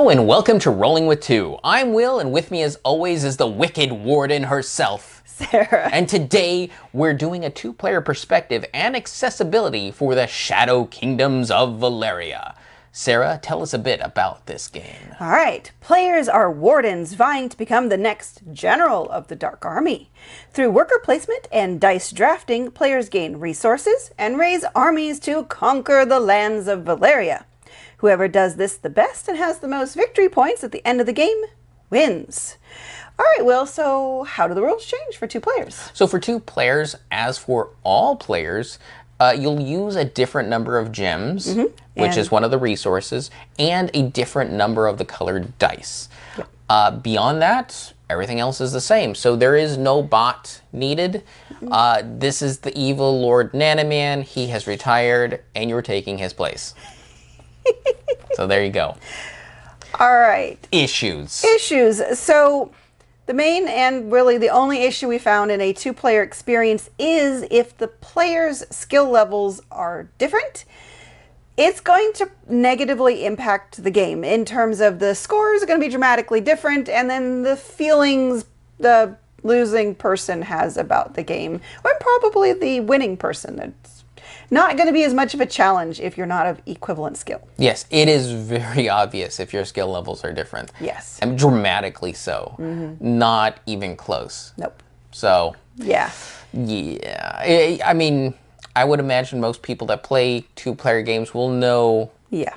Hello and welcome to Rolling with Two. I'm Will, and with me as always is the Wicked Warden herself, Sarah. And today we're doing a two-player perspective and accessibility for the Shadow Kingdoms of Valeria. Sarah, tell us a bit about this game. All right. Players are wardens vying to become the next general of the Dark Army. Through worker placement and dice drafting, players gain resources and raise armies to conquer the lands of Valeria. Whoever does this the best and has the most victory points at the end of the game wins. All right, Will, so how do the rules change for two players? So for two players, as for all players, you'll use a different number of gems, which is one of the resources, and a different number of the colored dice. Yep. Beyond that, everything else is the same. So there is no bot needed. This is the evil Lord Nanaman. He has retired, and you're taking his place. So there you go. All right. Issues. So the main and really the only issue we found in a two-player experience is if the players' skill levels are different, it's going to negatively impact the game in terms of the scores are going to be dramatically different, and then the feelings the losing person has about the game, or probably the winning person. It's not going to be as much of a challenge if you're not of equivalent skill. Yes, it is very obvious if your skill levels are different. Yes. And dramatically so. Not even close. Nope. So, yeah. I mean, I would imagine most people that play two-player games will know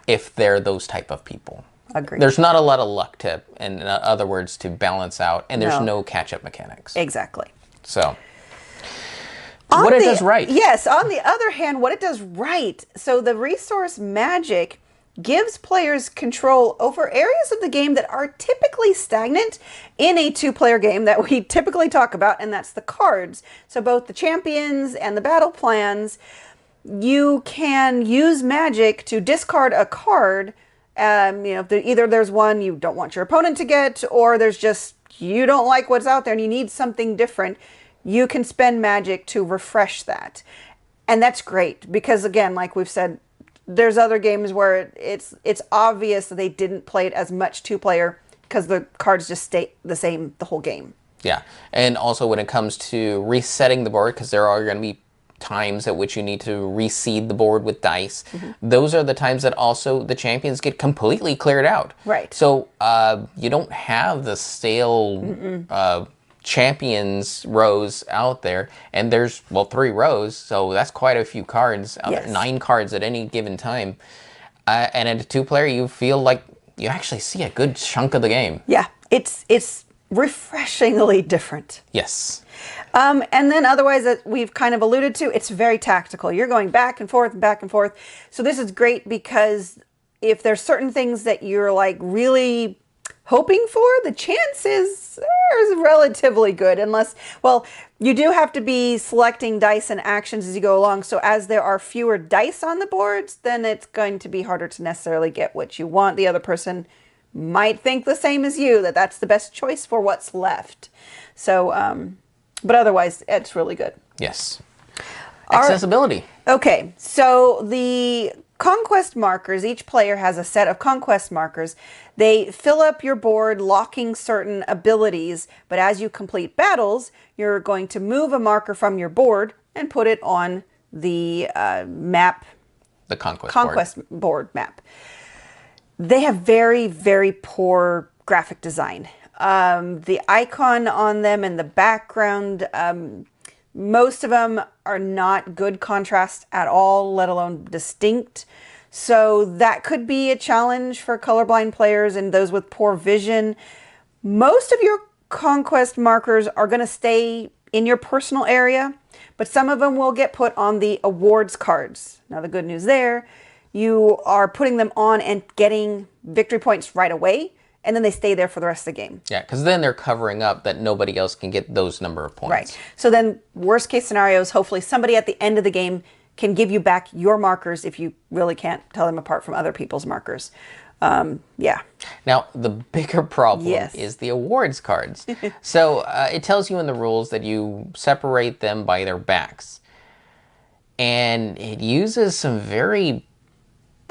if they're those type of people. Agreed. There's not a lot of luck to, in other words, to balance out, and there's no catch-up mechanics. Exactly. So, what it does right. Yes, on the other hand, what it does right. So the resource magic gives players control over areas of the game that are typically stagnant in a two-player game that we typically talk about, and that's the cards. So both the champions and the battle plans, you can use magic to discard a card. Either there's one you don't want your opponent to get, or there's just you don't like what's out there and you need something different. You can spend magic to refresh that. And that's great because, again, like we've said, there's other games where it's obvious that they didn't play it as much two-player because the cards just stay the same the whole game. Yeah, and also when it comes to resetting the board, because there are going to be times at which you need to reseed the board with dice, those are the times that also the champions get completely cleared out. Right. So you don't have the stale champions rows out there, and there's 3 rows, so that's quite a few cards out there, 9 cards at any given time, and at a two-player you feel like you actually see a good chunk of the game. Yeah, it's refreshingly different. Yes. And then otherwise, that we've kind of alluded to, it's very tactical. You're going back and forth and back and forth. So this is great because if there's certain things that you're like really hoping for, the chances are relatively good, unless, well, you do have to be selecting dice and actions as you go along. So as there are fewer dice on the boards, then it's going to be harder to necessarily get what you want. The other person might think the same as you, that that's the best choice for what's left. So, but otherwise, it's really good. Yes. Accessibility. Okay, so the conquest markers, each player has a set of conquest markers. They fill up your board, locking certain abilities, but as you complete battles, you're going to move a marker from your board and put it on the map. The conquest board map. They have very, very poor graphic design. The icon on them and the background, most of them are not good contrast at all, let alone distinct. So that could be a challenge for colorblind players and those with poor vision. Most of your conquest markers are going to stay in your personal area, but some of them will get put on the awards cards. Now the good news there, you are putting them on and getting victory points right away, and then they stay there for the rest of the game. Yeah, because then they're covering up that nobody else can get those number of points. Right. So then worst case scenarios, hopefully somebody at the end of the game can give you back your markers if you really can't tell them apart from other people's markers. Yeah. Now, the bigger problem is the awards cards. So it tells you in the rules that you separate them by their backs. And it uses some very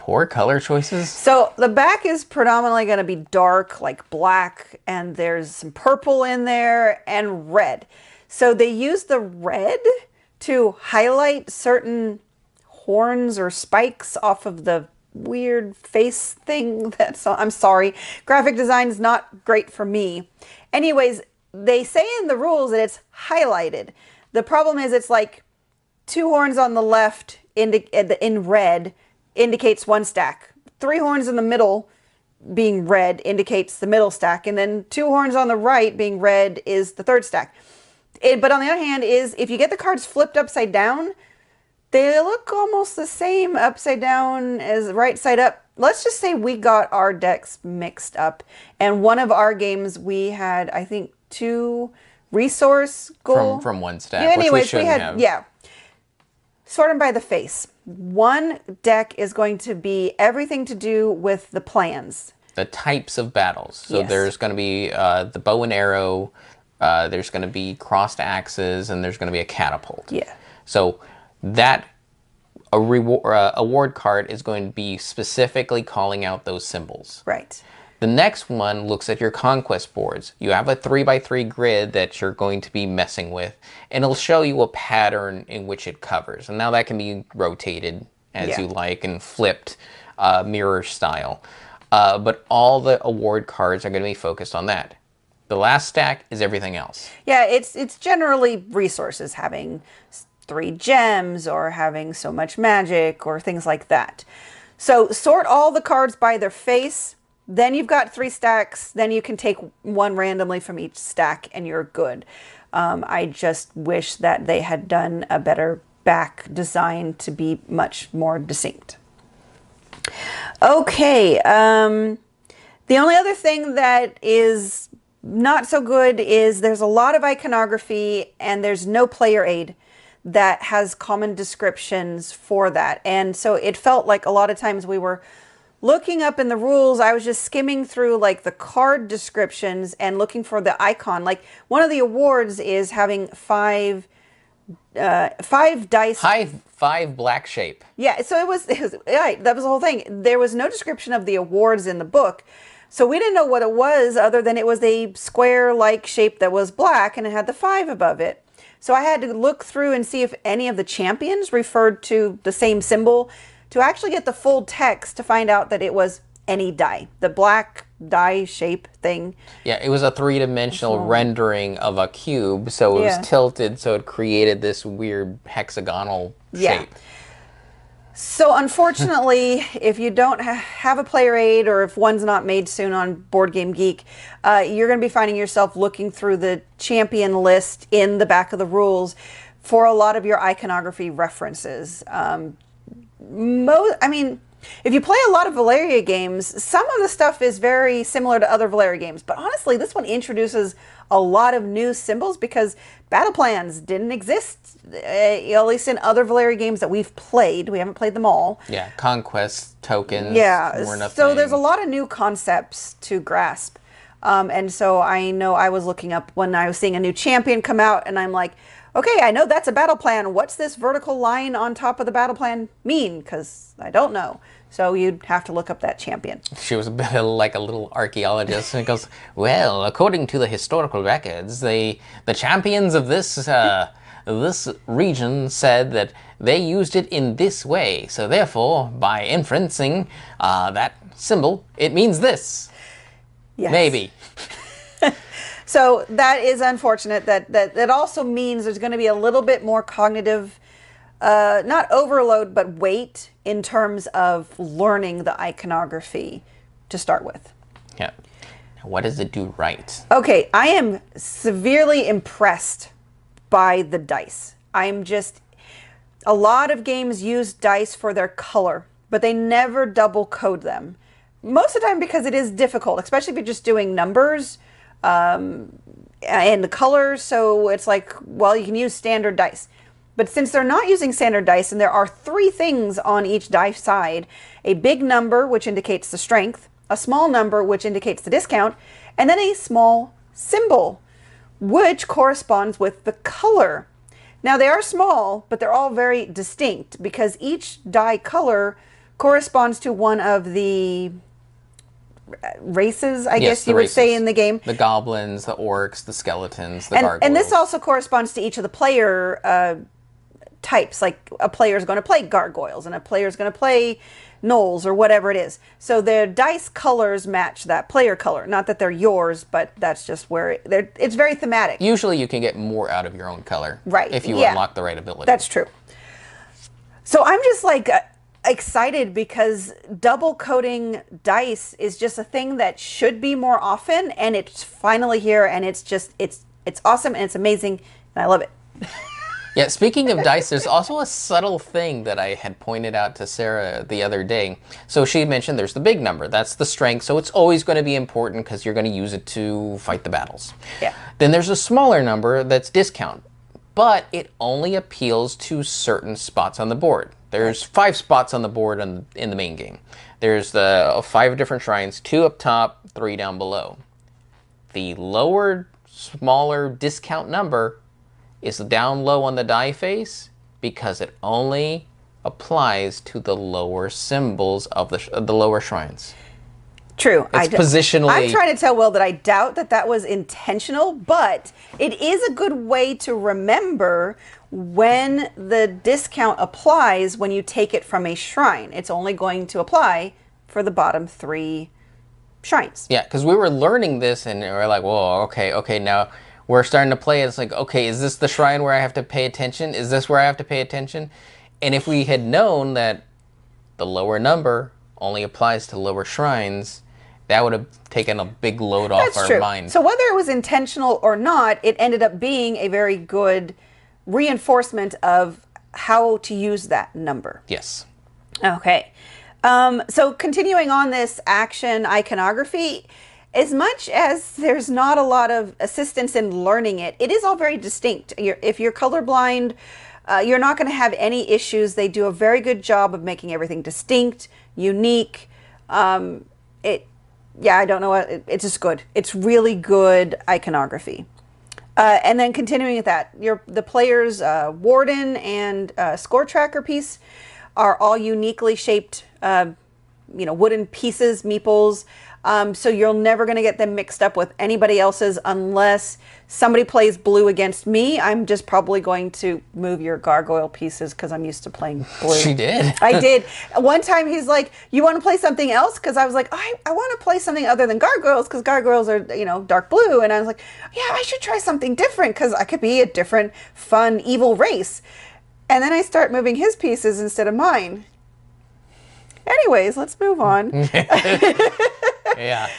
Poor color choices. So the back is predominantly going to be dark, like black, and there's some purple in there and red. So they use the red to highlight certain horns or spikes off of the weird face thing. I'm sorry. Graphic design is not great for me. Anyways, they say in the rules that it's highlighted. The problem is it's like 2 horns on the left in red indicates 1 stack. 3 horns in the middle being red indicates the middle stack. And then 2 horns on the right being red is the 3rd stack. But on the other hand is if you get the cards flipped upside down, they look almost the same upside down as right side up. Let's just say we got our decks mixed up. And one of our games we had, I think, 2 resource goal. From 1 stack, yeah, anyways, which we shouldn't have. Yeah. Sort them by the face. One deck is going to be everything to do with the plans. The types of battles. So Yes. there's going to be the bow and arrow, there's going to be crossed axes, and there's going to be a catapult. Yeah. So that award card is going to be specifically calling out those symbols. Right. The next one looks at your conquest boards. You have a 3x3 grid that you're going to be messing with, and it'll show you a pattern in which it covers. And now that can be rotated as Yeah. you like and flipped mirror style. But all the award cards are going to be focused on that. The last stack is everything else. Yeah, it's generally resources, having 3 gems or having so much magic or things like that. So sort all the cards by their face. Then you've got 3 stacks. Then you can take 1 randomly from each stack and you're good. I just wish that they had done a better back design to be much more distinct. Okay. The only other thing that is not so good is there's a lot of iconography and there's no player aid that has common descriptions for that. And so it felt like a lot of times we were looking up in the rules, I was just skimming through like the card descriptions and looking for the icon. Like one of the awards is having 5 dice. 5 black shape. Yeah, so it was right, that was the whole thing. There was no description of the awards in the book. So we didn't know what it was other than it was a square-like shape that was black and it had the 5 above it. So I had to look through and see if any of the champions referred to the same symbol to actually get the full text to find out that it was any die, the black die shape thing. Yeah, it was a 3-dimensional rendering of a cube, so it Yeah. was tilted, so it created this weird hexagonal Yeah. shape. So unfortunately, if you don't have a player aid or if one's not made soon on Board Game Geek, you're going to be finding yourself looking through the champion list in the back of the rules for a lot of your iconography references. If you play a lot of Valeria games, some of the stuff is very similar to other Valeria games. But honestly, this one introduces a lot of new symbols because battle plans didn't exist, at least in other Valeria games that we've played. We haven't played them all. Yeah, conquest tokens. Yeah, weren't a so thing. there's a lot of new concepts to grasp. And so I know I was looking up when I was seeing a new champion come out, and I'm like, okay, I know that's a battle plan. What's this vertical line on top of the battle plan mean? Because I don't know. So you'd have to look up that champion. She was a bit like a little archaeologist, and goes, well, according to the historical records, the champions of this region said that they used it in this way. So therefore, by inferencing that symbol, it means this. Yes. Maybe. So that is unfortunate. That also means there's going to be a little bit more cognitive, not overload, but weight in terms of learning the iconography to start with. Yeah. Now, what does it do right? Okay, I am severely impressed by the dice. A lot of games use dice for their color, but they never double code them. Most of the time because it is difficult, especially if you're just doing numbers and the colors. So it's like, well, you can use standard dice. But since they're not using standard dice and there are 3 things on each dice side, a big number, which indicates the strength, a small number, which indicates the discount, and then a small symbol, which corresponds with the color. Now they are small, but they're all very distinct because each die color corresponds to one of the races, I guess you would say, in the game. The goblins, the orcs, the skeletons, the gargoyles. And this also corresponds to each of the player types. Like a player is going to play gargoyles and a player is going to play gnolls or whatever it is. So their dice colors match that player color. Not that they're yours, but that's just where it's very thematic. Usually you can get more out of your own color. Right. If you unlock the right ability. That's true. So I'm just like excited because double coding dice is just a thing that should be more often, and it's finally here, and it's awesome and it's amazing and I love it. Yeah, speaking of dice, there's also a subtle thing that I had pointed out to Sarah the other day. So she mentioned there's the big number, that's the strength, so it's always going to be important because you're going to use it to fight the battles. Yeah. Then there's a smaller number that's discount, but it only appeals to certain spots on the board. There's 5 spots on the board in the main game. There's the 5 different shrines, 2 up top, 3 down below. The lower, smaller discount number is down low on the die face because it only applies to the lower symbols of the lower shrines. True. It's positionally... I'm trying to tell Will that I doubt that was intentional, but it is a good way to remember when the discount applies when you take it from a shrine. It's only going to apply for the bottom 3 shrines. Yeah, because we were learning this and we were like, whoa, okay, now we're starting to play. It's like, okay, is this the shrine where I have to pay attention? Is this where I have to pay attention? And if we had known that the lower number only applies to lower shrines, that would have taken a big load off our mind. So whether it was intentional or not, it ended up being a very good reinforcement of how to use that number. Yes. Okay. So continuing on this action iconography, as much as there's not a lot of assistance in learning it, it is all very distinct. If you're colorblind, you're not going to have any issues. They do a very good job of making everything distinct, unique. Yeah, I don't know what, it's just good. It's really good iconography. And then continuing with that, the player's warden and score tracker piece are all uniquely shaped, wooden pieces, meeples. So you're never going to get them mixed up with anybody else's unless somebody plays blue against me. I'm just probably going to move your gargoyle pieces because I'm used to playing blue. She did. I did. One time he's like, you want to play something else? Because I was like, I want to play something other than gargoyles because gargoyles are, dark blue. And I was like, yeah, I should try something different because I could be a different, fun, evil race. And then I start moving his pieces instead of mine. Anyways, let's move on. Yeah.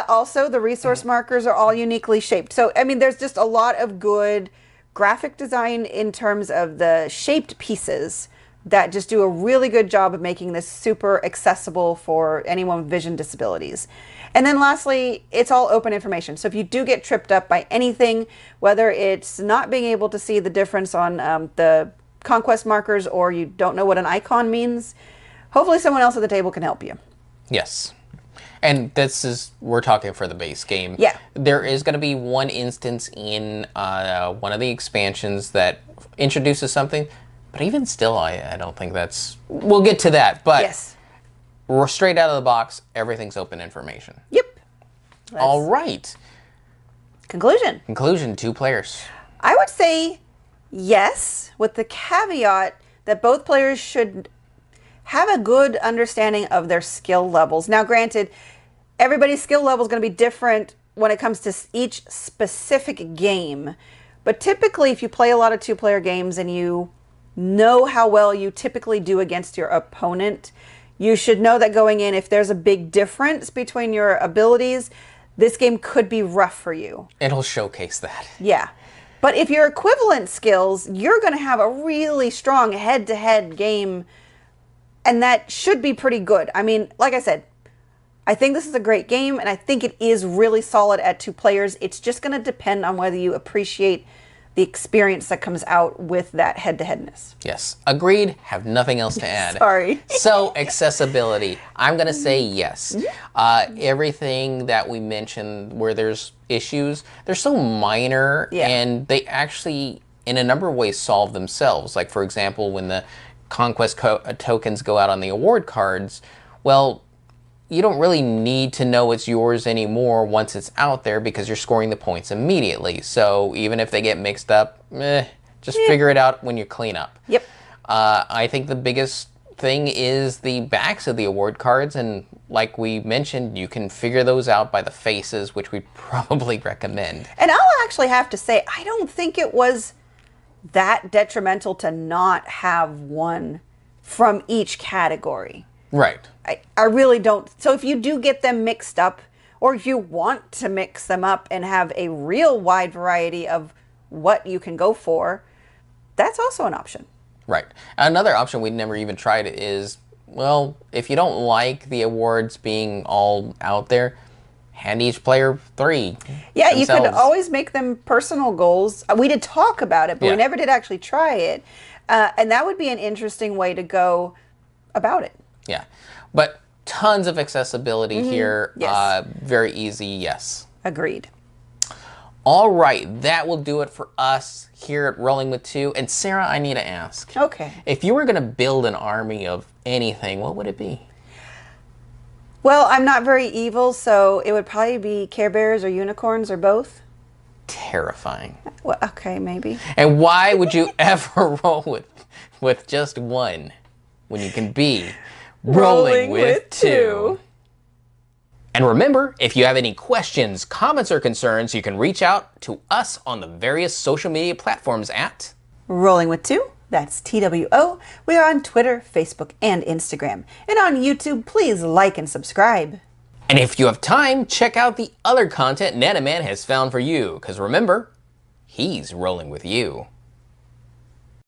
Also, the resource markers are all uniquely shaped. So, I mean, there's just a lot of good graphic design in terms of the shaped pieces that just do a really good job of making this super accessible for anyone with vision disabilities. And then lastly, it's all open information. So if you do get tripped up by anything, whether it's not being able to see the difference on the conquest markers or you don't know what an icon means, hopefully someone else at the table can help you. Yes. And we're talking for the base game. Yeah. There is going to be one instance in one of the expansions that introduces something, but even still, I don't think we'll get to that. But yes. We're straight out of the box, everything's open information. Yep. All right. Conclusion. 2 players. I would say yes, with the caveat that both players should have a good understanding of their skill levels. Now, granted, everybody's skill level is going to be different when it comes to each specific game. But typically, if you play a lot of 2-player games and you know how well you typically do against your opponent, you should know that going in, if there's a big difference between your abilities, this game could be rough for you. It'll showcase that. Yeah. But if you're equivalent skills, you're going to have a really strong head-to-head game. And that should be pretty good. I mean, like I said, I think this is a great game, and I think it is really solid at 2 players. It's just going to depend on whether you appreciate the experience that comes out with that head-to-headness. Yes. Agreed. Have nothing else to add. Sorry. So, accessibility. I'm going to say yes. Everything that we mentioned where there's issues, they're so minor, and they actually, in a number of ways, solve themselves. Like, for example, when the conquest tokens go out on the award cards, well, you don't really need to know it's yours anymore once it's out there because you're scoring the points immediately. So even if they get mixed up, just figure it out when you clean up. Yep. I think the biggest thing is the backs of the award cards, and like we mentioned, you can figure those out by the faces, which we probably recommend. And I'll actually have to say, I don't think it was that detrimental to not have one from each category. Right. I really don't. So if you do get them mixed up, or if you want to mix them up and have a real wide variety of what you can go for, that's also an option. Right. Another option we never even tried is, well, if you don't like the awards being all out there, hand each player 3. Yeah, themselves. You could always make them personal goals. We did talk about it, but we never did actually try it. And that would be an interesting way to go about it. Yeah. But tons of accessibility here. Yes. Very easy, yes. Agreed. All right, that will do it for us here at Rolling with Two. And Sarah, I need to ask. Okay. If you were going to build an army of anything, what would it be? Well, I'm not very evil, so it would probably be Care Bears or unicorns or both. Terrifying. Well, okay, maybe. And why would you ever roll with just one when you can be rolling with two? And remember, if you have any questions, comments, or concerns, you can reach out to us on the various social media platforms at Rolling with Two. That's TWO. We are on Twitter, Facebook, and Instagram. And on YouTube, please like and subscribe. And if you have time, check out the other content Nanaman has found for you, because remember, he's rolling with you.